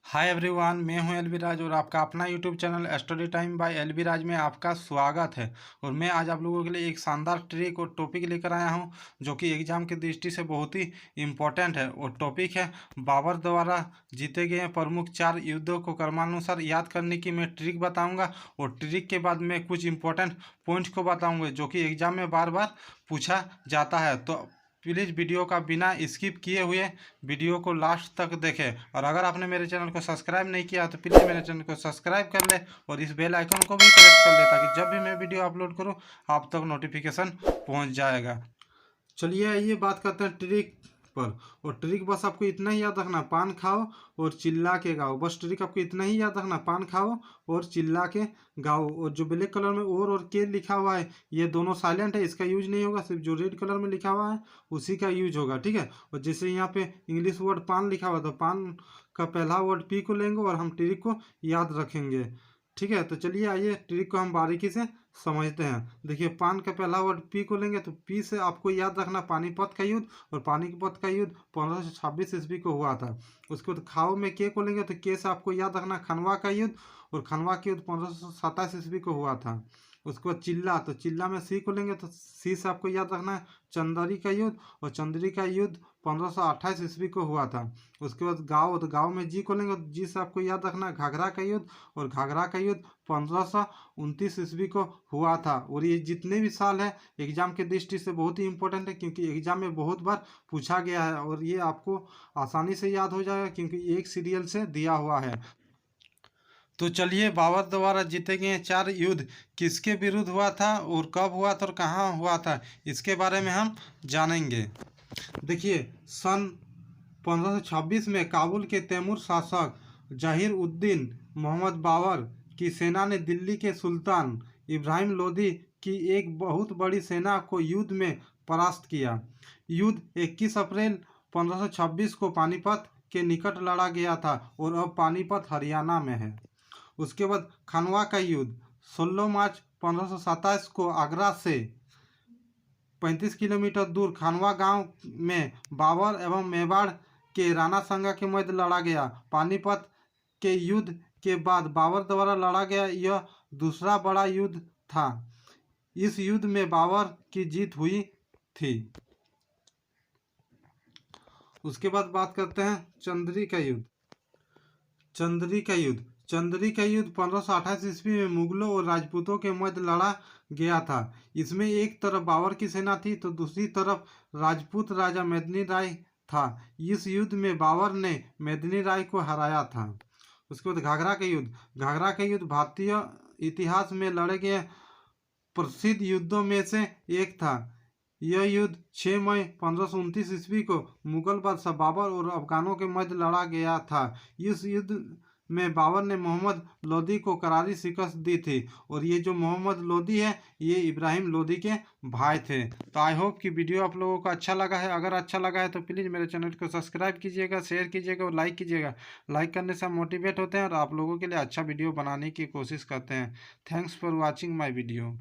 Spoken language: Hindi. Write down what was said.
हाय एवरीवन, मैं हूं एलबी राज और आपका अपना YouTube channel story time by LB Raj में आपका स्वागत है। और मैं आज आप लोगों के लिए एक शानदार ट्रिक और टॉपिक लेकर आया हूं जो कि एग्जाम की दृष्टि से बहुत ही इम्पोर्टेंट है। और टॉपिक है बाबर द्वारा जीते गए प्रमुख 4 युद्धों को क्रमानुसार याद करने की मैं ट्रिक बताऊंगा। और ट्रिक के बाद मैं कुछ इंपॉर्टेंट पॉइंट्स को बताऊंगा जो कि एग्जाम में बार बार पूछा जाता है। तो प्लीज़ वीडियो का बिना स्किप किए हुए वीडियो को लास्ट तक देखें। और अगर आपने मेरे चैनल को सब्सक्राइब नहीं किया तो प्लीज़ मेरे चैनल को सब्सक्राइब कर ले और इस बेल आइकन को भी प्रेस कर ले ताकि जब भी मैं वीडियो अपलोड करूं आप तक नोटिफिकेशन पहुंच जाएगा। चलिए आइए बात करते हैं ट्रिक पर। और ट्रिक बस आपको इतना ही याद रखना, पान खाओ और चिल्ला के गाओ। बस ट्रिक आपको इतना ही याद रखना, पान खाओ और चिल्ला के गाओ। और जो ब्लैक कलर में और के लिखा हुआ है ये दोनों साइलेंट है, इसका यूज नहीं होगा। सिर्फ जो रेड कलर में लिखा हुआ है उसी का यूज होगा, ठीक है। और जैसे यहाँ पे इंग्लिश वर्ड पान लिखा हुआ तो पान का पहला वर्ड पी को लेंगे और हम ट्रिक को याद रखेंगे, ठीक है। तो चलिए आइए ट्रिक को हम बारीकी से समझते हैं। देखिए पान का पहला वर्ड पी को लेंगे तो पी से आपको याद रखना पानीपत का युद्ध। और पानीपत का युद्ध 1526 ईस्वी को हुआ था। उसके बाद खाओ में के को लेंगे तो के से आपको याद रखना खनवा का युद्ध। और खनवा का युद्ध 1527 ईस्वी को हुआ था। उसके बाद चिल्ला, तो चिल्ला में सी को लेंगे तो सी से आपको याद रखना है चंदरी का युद्ध। और चंदरी का युद्ध 1528 ईस्वी को हुआ था। उसके बाद गाँव, तो गाँव में जी को लेंगे तो जी से आपको याद रखना है घाघरा का युद्ध। और घाघरा का युद्ध 1529 ईस्वी को हुआ था। और ये जितने भी साल है एग्जाम के दृष्टि से बहुत ही इंपॉर्टेंट है क्योंकि एग्जाम में बहुत बार पूछा गया है। और ये आपको आसानी से याद हो जाएगा क्योंकि एक सीरियल से दिया हुआ है। तो चलिए बाबर द्वारा जीते गए 4 युद्ध किसके विरुद्ध हुआ था और कब हुआ था और कहाँ हुआ था इसके बारे में हम जानेंगे। देखिए सन 1526 में काबुल के तैमूर शासक जहीर उद्दीन मोहम्मद बाबर की सेना ने दिल्ली के सुल्तान इब्राहिम लोदी की एक बहुत बड़ी सेना को युद्ध में परास्त किया। युद्ध 21 अप्रैल 1526 को पानीपत के निकट लड़ा गया था और अब पानीपत हरियाणा में है। उसके बाद खनवा का युद्ध 16 मार्च 1527 को आगरा से 35 किलोमीटर दूर खनवा गांव में बाबर एवं मेवाड़ के राणा सांगा के मध्य लड़ा गया। पानीपत के युद्ध के बाद बाबर द्वारा लड़ा गया यह दूसरा बड़ा युद्ध था। इस युद्ध में बाबर की जीत हुई थी। उसके बाद बात करते हैं चंद्री का युद्ध। चंद्री का युद्ध 1528 ईस्वी में मुगलों और राजपूतों के मध्य लड़ा गया था। इसमें एक तरफ बाबर की सेना थी तो दूसरी तरफ राजपूत राजा मेदिनी राय था। इस युद्ध में बाबर ने मेदिनी राय को हराया था। उसके बाद घाघरा का युद्ध भारतीय इतिहास में लड़े गए प्रसिद्ध युद्धों में से एक था। यह युद्ध 6 मई 1529 ईस्वी को मुगल बादशाह बाबर और अफगानों के मध्य लड़ा गया था। इस युद्ध में बाबर ने मोहम्मद लोदी को करारी शिकस्त दी थी। और ये जो मोहम्मद लोदी है ये इब्राहिम लोदी के भाई थे। तो आई होप कि वीडियो आप लोगों को अच्छा लगा है। अगर अच्छा लगा है तो प्लीज़ मेरे चैनल को सब्सक्राइब कीजिएगा, शेयर कीजिएगा और लाइक कीजिएगा। लाइक करने से हम मोटिवेट होते हैं और आप लोगों के लिए अच्छा वीडियो बनाने की कोशिश करते हैं। Thanks for watching my video.